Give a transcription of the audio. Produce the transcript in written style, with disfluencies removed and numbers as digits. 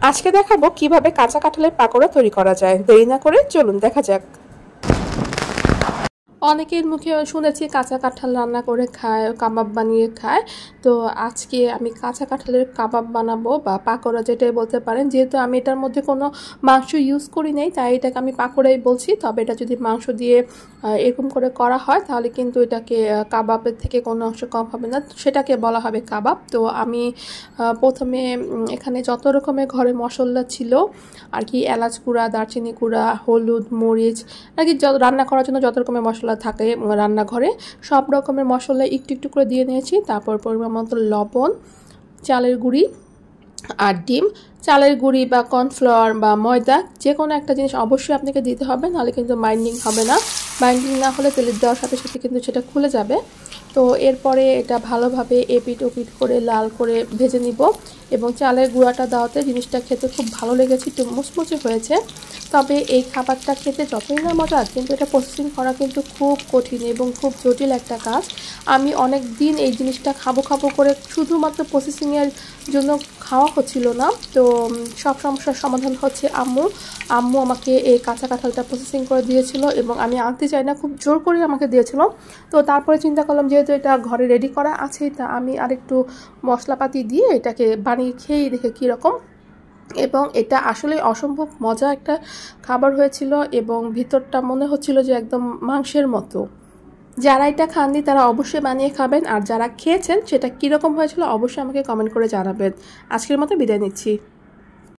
আজকে দেখাবো কিভাবে কাঁচা কাঁঠালের পাকোড়া তৈরি করা যায়। দেরি না করে চলুন দেখা যাক। অনেকের মুখে শুনেছি কাঁচা কাঁঠাল রান্না করে খায়, কাবাব বানিয়ে খায়। তো আজকে আমি কাঁচা কাঁঠালের কাবাব বানাবো বা পাকোড়া যেটাই বলতে পারেন। যেহেতু আমি এটার মধ্যে কোনো মাংস ইউজ করি নাই, তাই এটাকে আমি পাকোড়াই বলছি। তবে এটা যদি মাংস দিয়ে এরকম করে করা হয় তাহলে কিন্তু এটাকে কাবাবের থেকে কোনো অংশ কম হবে না, সেটাকে বলা হবে কাবাব। তো আমি প্রথমে এখানে যত রকমের ঘরে মশলা ছিল আর কি, এলাচ গুঁড়া, দারচিনি গুঁড়া, হলুদ, মরিচ আর কি, রান্না করার জন্য যত রকমের মশলা থাকে রান্নাঘরে সব রকমের মশলা একটু একটু করে দিয়ে নিয়েছি। তারপর পরিমাণ মতো লবণ, চালের গুঁড়ি আর ডিম। চালের গুঁড়ি বা কর্নফ্লাওয়ার বা ময়দা যে কোনো একটা জিনিস অবশ্যই আপনাকে দিতে হবে, নাহলে কিন্তু বাইন্ডিং হবে না। বাইন্ডিং না হলে তেলে দেওয়ার সাথে সাথে কিন্তু সেটা খুলে যাবে। তো এরপরে এটা ভালোভাবে এপিট ওপিট করে লাল করে ভেজে নিব। এবং চালের গুঁড়াটা দেওয়াতে জিনিসটা খেতে খুব ভালো লেগেছে, একটু মুচমুচে হয়েছে। তবে এই খাবারটা খেতে যতই না মজা, কিন্তু এটা প্রসেসিং করা কিন্তু খুব কঠিন এবং খুব জটিল একটা কাজ। আমি অনেক দিন এই জিনিসটা খাবো খাবো করে শুধুমাত্র প্রসেসিংয়ের জন্য খাওয়া হচ্ছিল না। তো সব সমস্যার সমাধান হচ্ছে আম্মু আমাকে এই কাঁচা কাঁঠালটা প্রসেসিং করে দিয়েছিল এবং আমি আনতে চাই না, খুব জোর করে আমাকে দিয়েছিল। তো তারপরে চিন্তা করলাম যেহেতু এটা ঘরে রেডি করা আছে, তা আমি আরেকটু মশলাপাতি দিয়ে এটাকে বানিয়ে খেয়ে দেখে কীরকম। এবং এটা আসলে অসম্ভব মজা একটা খাবার হয়েছিল এবং ভিতরটা মনে হচ্ছিল যে একদম মাংসের মতো। যারা এটা খাননি তারা অবশ্যই বানিয়ে খাবেন, আর যারা খেয়েছেন সেটা কীরকম হয়েছিল অবশ্যই আমাকে কমেন্ট করে জানাবেন। আজকের মতো বিদায় নিচ্ছি।